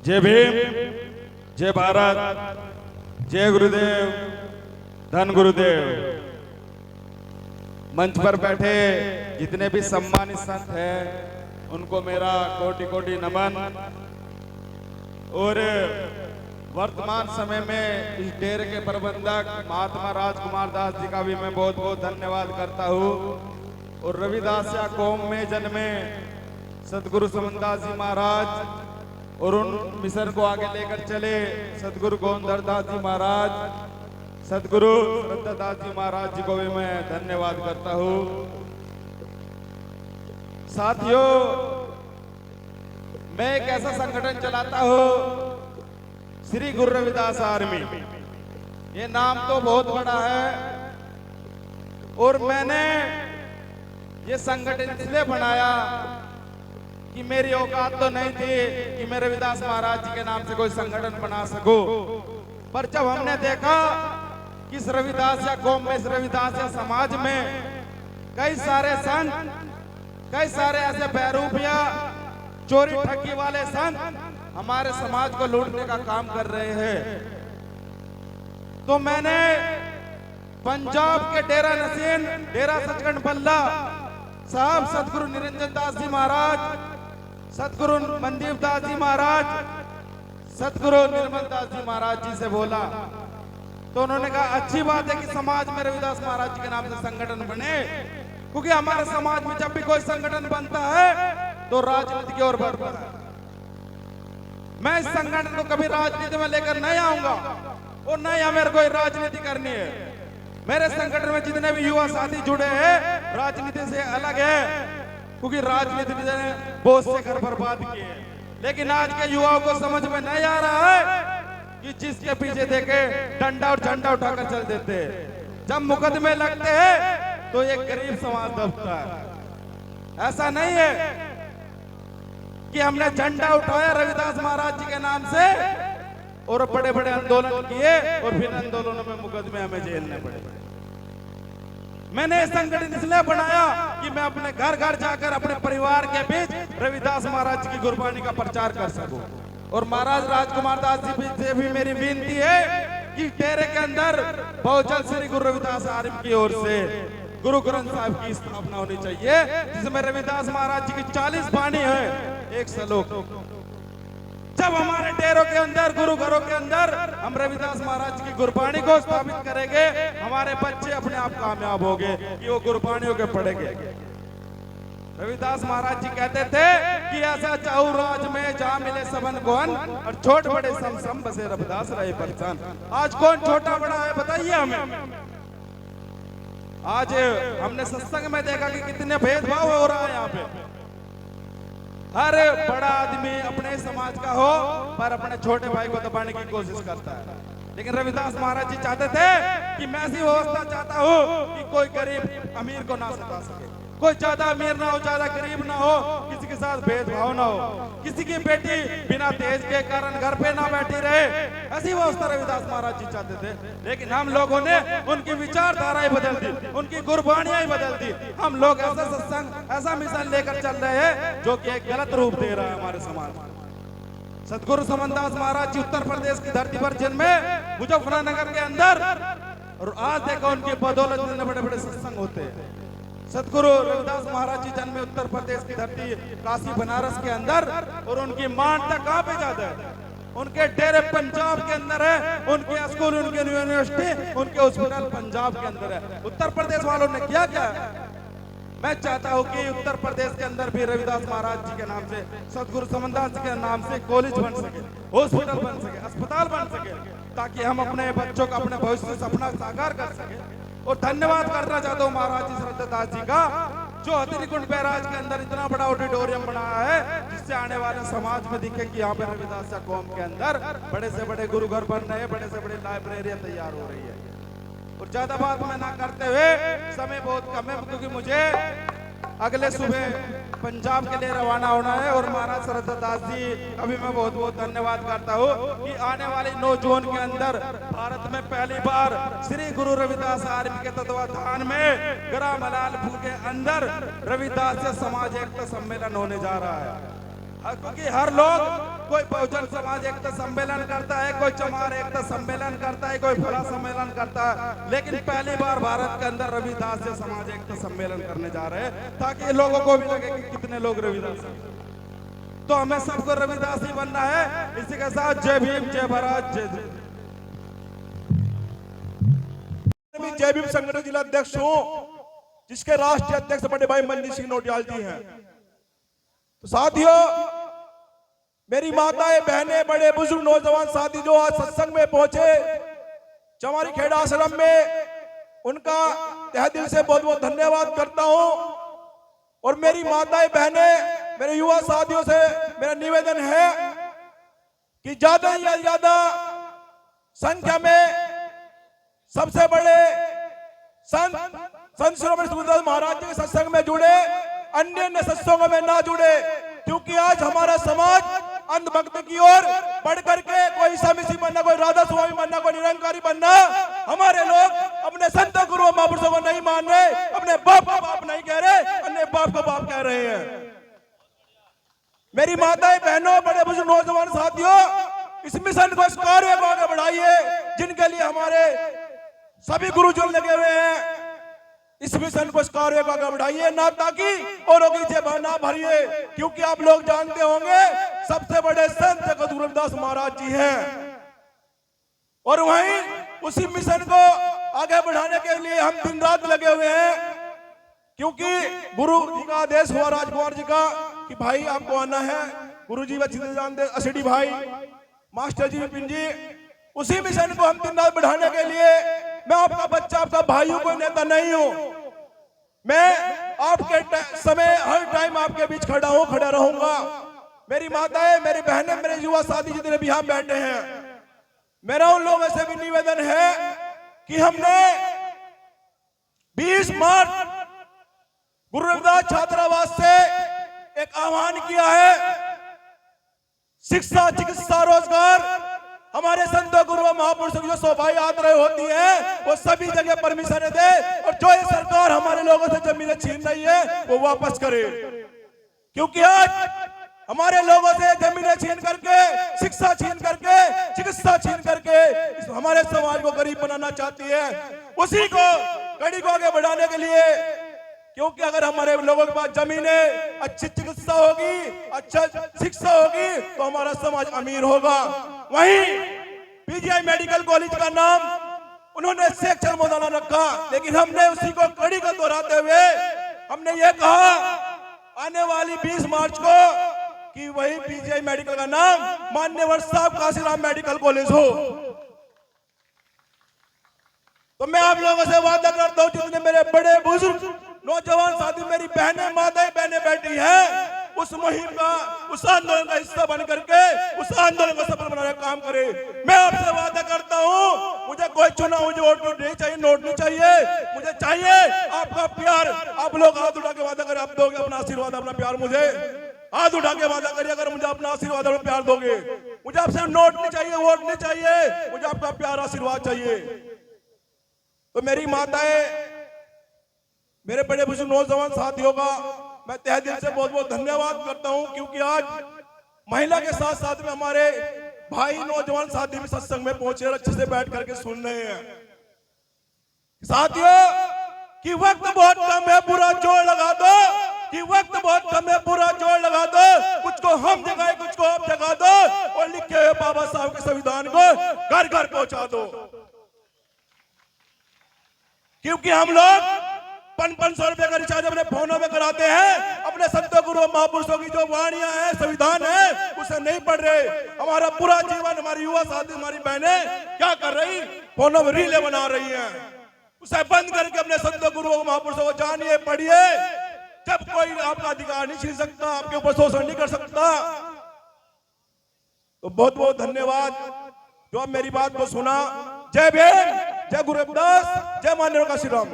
जय भीम, जय भारत, जय गुरुदेव, धन गुरुदेव। मंच पर बैठे जितने भी सम्मानित संत हैं उनको मेरा कोटि कोटि नमन। और वर्तमान समय में इस डेरे के प्रबंधक महात्मा राजकुमार दास जी का भी मैं बहुत बहुत धन्यवाद करता हूँ। और रविदासिया कौम में जन्मे सतगुरु समनदास जी महाराज और उन मिशन को आगे लेकर चले सतगुरु गोविंदर दास जी महाराज, सतगुरु श्रद्धा दास जी महाराज जी को भी मैं धन्यवाद करता हूँ। साथियों, मैं एक ऐसा संगठन चलाता हूँ श्री गुरु रविदास आर्मी। ये नाम तो बहुत बड़ा है और मैंने ये संगठन इसलिए बनाया कि मेरी औकात तो नहीं थी कि मैं रविदास महाराज जी के नाम से कोई संगठन बना सकूं। पर जब हमने देखा कि इस रविदासिया कौम में, इस रविदासिया समाज में कई सारे संत, कई सारे ऐसे बहरूपिया चोरी ठगी वाले संत हमारे समाज को लूटने का काम कर रहे हैं, तो मैंने पंजाब के डेरा नसीन, डेरा सचखंड बल्ला साहब सतगुरु निरंजन दास जी महाराज, सतगुरु मनदीप दास जी महाराज, सतगुरु निर्मल दास जी महाराज जी से बोला। तो उन्होंने कहा अच्छी बात है कि समाज में रविदास महाराज जी के नाम से संगठन बने, क्योंकि हमारे समाज में जब भी कोई संगठन बनता है तो राजनीति की ओर बढ़ता है। मैं इस संगठन को कभी राजनीति में लेकर नहीं आऊंगा और न ही मेरे को राजनीति करनी है। मेरे संगठन में जितने भी युवा साथी जुड़े हैं राजनीति से अलग है, क्योंकि राजनीति ने बहुत से घर बर्बाद किए। लेकिन आज के युवाओं को समझ में नहीं आ रहा है कि जिसके पीछे देखे डंडा और झंडा उठाकर चल देते हैं, जब मुकदमे लगते हैं तो एक गरीब समाज दबता है। ऐसा नहीं है कि हमने झंडा उठाया रविदास महाराज जी के नाम से और बड़े बड़े आंदोलन किए और फिर आंदोलनों में मुकदमे हमें झेलने पड़े। मैंने ये संगठन इसलिए बनाया कि मैं अपने घर घर जाकर अपने परिवार के बीच रविदास महाराज जी की गुरबानी का प्रचार कर सकूं। और महाराज राजकुमार दास जी से भी मेरी विनती है कि डेरे के अंदर बहुत जल्द श्री गुरु रविदास आर्मी की ओर से गुरु ग्रंथ साहिब की स्थापना होनी चाहिए, जिसमें रविदास महाराज जी की 40 बाणी है, एक श्लोक। जब हमारे डेरों के अंदर, गुरु घरों के अंदर हम रविदास महाराज की गुरबाणी को स्थापित करेंगे, हमारे बच्चे अपने आप कामयाब होंगे कि वो गुरबाणियों के पढ़ेंगे। रविदास महाराज जी कहते थे कि ऐसा चाहू राज में जहां मिले सबन गोहन और छोट बड़े सम सम बसे रविदास रहे परचान। आज कौन छोटा बड़ा है बताइए हमें। आज हमने सत्संग में देखा कि कितने भेदभाव हो रहा है यहाँ पे। हर बड़ा आदमी अपने समाज का हो पर अपने छोटे भाई को दबाने की कोशिश करता है। लेकिन रविदास महाराज जी चाहते थे कि मैं ऐसी व्यवस्था चाहता हूँ कि कोई गरीब अमीर को ना सता सके, कोई ज्यादा अमीर ना हो, ज्यादा गरीब ना हो, किसी के साथ भेदभाव ना हो, किसी की बेटी बिना दहेज के कारण घर पे ना बैठी रहे। ऐसी व्यवस्था रविदास महाराज जी चाहते थे। लेकिन हम लोगों ने उनकी विचारधाराएं बदल दी, उनकी गुरबानियां ही बदल दी। हम लोग ऐसा सत्संग, ऐसा मिशन लेकर चल रहे हैं जो कि एक गलत रूप दे रहा है हमारे समाज में। सतगुरु समनदास महाराज जी उत्तर प्रदेश की धरती पर जन्मे, मुजफ्फरनगर के अंदर, और आज देखो उनकी बदौलत में बड़े बड़े सत्संग होते हैं। सतगुरु रविदास महाराज जी जन्मे उत्तर प्रदेश की धरती काशी बनारस के अंदर, और उनकी मान्यता कहाँ पे ज्यादा है? उनके डेरे पंजाब के अंदर है, उनके स्कूल, उनकी यूनिवर्सिटी, उनके हॉस्पिटल पंजाब के अंदर है। उत्तर प्रदेश वालों ने क्या क्या है? मैं चाहता हूं कि उत्तर प्रदेश के अंदर भी रविदास महाराज जी के नाम से, सतगुरु समनदास जी के नाम से कॉलेज बन सके, हॉस्पिटल बन सके, अस्पताल बन सके, ताकि हम अपने बच्चों का, अपने भविष्य सपना साकार कर सके। और धन्यवाद करना चाहता हूँ महाराज जी श्रद्धा दास जी का, जो हथिनीकुंड बैराज के अंदर इतना बड़ा ऑडिटोरियम बनाया है, जिससे आने वाले समाज में दिखे कि यहाँ पे रविदास कौम के अंदर बड़े से बड़े गुरु घर बन रहे हैं, बड़े से बड़े लाइब्रेरियां तैयार हो रही है। और ज्यादा बात मैं ना करते हुए, समय बहुत कम है क्योंकि मुझे अगले सुबह पंजाब के लिए रवाना होना है। और महाराज श्रद्धा दास जी का भी मैं बहुत बहुत धन्यवाद करता हूँ कि आने वाले 9 जून के अंदर भारत में पहली बार श्री गुरु रविदास आर्मी के तत्वाधान में ग्राम मलालपुर के अंदर रविदास समाज एकता सम्मेलन होने जा रहा है। क्योंकि हर लोग, कोई बहुजन समाज एकता सम्मेलन करता है, कोई चमार एकता सम्मेलन करता है, कोई फला सम्मेलन करता है, लेकिन पहली बार भारत के अंदर रविदास जी समाज एकता सम्मेलन करने जा रहे हैं, ताकि लोगों को भी लगे कि कितने लोग रविदास हैं। तो हमें सबको रविदास ही बनना है। इसी के साथ जय भीम, जय भारत, जय जय भीम संगठन जिला अध्यक्ष हूं, जिसके राष्ट्रीय अध्यक्ष बड़े भाई मनजीत सिंह नौटियाल जी हैं। तो साथियों, मेरी माताएं, बहनें, बड़े बुजुर्ग, नौजवान साथी जो आज सत्संग में पहुंचे चमारी खेड़ा आश्रम में, उनका तहे दिल से बहुत बहुत धन्यवाद करता हूं। और मेरी माताएं, बहनें, मेरे युवा साथियों से मेरा निवेदन है कि ज्यादा से ज्यादा संख्या में सबसे बड़े संत शिरोमणि सूरदास महाराज जी के सत्संग में जुड़े, अन्य सत्संगों में ना जुड़े, क्योंकि आज हमारा समाज अंधभक्ति की ओर बढ़ करके कोई ईसा मसीह बनना, कोई राधा स्वामी बनना, कोई निरंकारी बनना, हमारे लोग अपने संत गुरु महापुरुषों को नहीं मान रहे, अपने बाप को बाप नहीं कह रहे, अन्य बाप को बाप कह रहे हैं। मेरी माताएं, बहनों, बड़े बुजुर्ग, नौजवान साथियों, इस मिशन को, इस कार्य को आगे बढ़ाइए, जिनके लिए हमारे सभी गुरुजन लगे हुए हैं। इस मिशन को, इस कार्य को आगे बढ़ाइए, ना ताकि औरों की जेब ना भरिए, क्योंकि आप लोग जानते होंगे सबसे बड़े संत गुरु रविदास महाराज जी हैं। और वहीं उसी मिशन को आगे बढ़ाने के लिए हम दिन रात लगे हुए हैं, क्योंकि गुरु जी का आदेश हुआ, राजकुमार जी का, कि भाई आपको आना है। गुरु जी अच्छी तरह जानते, असीडी भाई, मास्टर जी, विपिन जी, उसी मिशन को हम दिन रात बढ़ाने के लिए, मैं आपका बच्चा, आपका भाइयों, कोई नेता नहीं हूं, मैं आपके समय हर टाइम आपके बीच खड़ा हूं, खड़ा रहूंगा। मेरी माताएं, मेरी बहनें, मेरे युवा साथी जितने भी यहां बैठे हैं, मेरा उन लोगों से भी निवेदन है कि हमने 20 मार्च गुरु रविदास छात्रावास से एक आह्वान किया है, शिक्षा, चिकित्सा, रोजगार, हमारे संतों गुरु महापुरुषों की जो शोभा यात्राएं होती है, वो सभी जगह परमिशन दे, और जो ये सरकार हमारे लोगों से जमीनें छीन रही है वो वापस करे। क्योंकि आज हमारे लोगों से जमीनें छीन करके, शिक्षा छीन करके, चिकित्सा छीन करके हमारे समाज को गरीब बनाना चाहती है। उसी को कड़ी को आगे बढ़ाने के लिए, क्योंकि अगर हमारे लोगों के पास जमीनें, अच्छी चिकित्सा होगी, अच्छा शिक्षा होगी, तो हमारा समाज अमीर होगा। वहीं पीजीआई मेडिकल कॉलेज का नाम उन्होंने सेक्टर मौलाना रखा, लेकिन हमने उसी को कड़ी का दोहराते हुए हमने ये कहा आने वाली 20 मार्च को कि वही पीजीआई मेडिकल का नाम मान्यवर साहब काशीराम मेडिकल कॉलेज हो। तो मैं आप लोगों से वादा करता हूं, जितने मेरे बड़े बुजुर्ग, नौजवान साथी, मेरी बहनें, माताएं, बहनें बैठी हैं, उस मुहिम का, उस आंदोलन का हिस्सा बन करके उस आंदोलन को सफल बनाने का काम करे। मैं आपसे वादा करता हूं, मुझे कोई चुनाव, मुझे वोट नहीं चाहिए, नोट नहीं चाहिए, मुझे चाहिए आपका प्यार। आप लोग हाथ उठा के वादा करें, आप दोगे अपना आशीर्वाद, अपना प्यार मुझे। हाथ उठा के वादा करिए, अगर मुझे अपना आशीर्वाद, अपना प्यार दोगे। मुझे आपसे नोट नहीं चाहिए, वोट नहीं चाहिए, मुझे आपका प्यार, आशीर्वाद चाहिए। तो मेरी माताएं, मेरे बड़े बुजुर्ग, नौजवान साथियों का मैं तहे दिल से बहुत बहुत धन्यवाद करता हूं, क्योंकि आज महिला के साथ साथ में हमारे भाई, नौजवान साथी भी सत्संग में पहुंचे और अच्छे से बैठ करके सुन रहे हैं। साथियों, कि वक्त बहुत कम है, पूरा जोर लगा दो, कि वक्त बहुत कम है, पूरा जोर लगा दो, कुछ को हम जगाए, कुछ को आप जगा दो, और लिखे हुए बाबा साहब के संविधान को घर घर पहुंचा दो। क्योंकि हम लोग 500 रुपए का रिचार्ज अपने फोनों में कराते हैं, अपने संतों गुरु महापुरुषों की जो वाणियां हैं, संविधान है, उसे नहीं पढ़ रहे। हमारा पूरा जीवन, हमारी युवा साथी, हमारी बहनें क्या कर रही, फोनों में रीलें बना रही हैं। उसे बंद करके अपने संतों गुरु महापुरुषों को जानिए, पढ़िए। जब कोई आपका अधिकार नहीं छीन सकता, आपके ऊपर शोषण नहीं कर सकता। तो बहुत बहुत धन्यवाद जो आप मेरी बात को सुना। जय भीम, जय गुरु रविदास, जय मान्यवर काशीराम।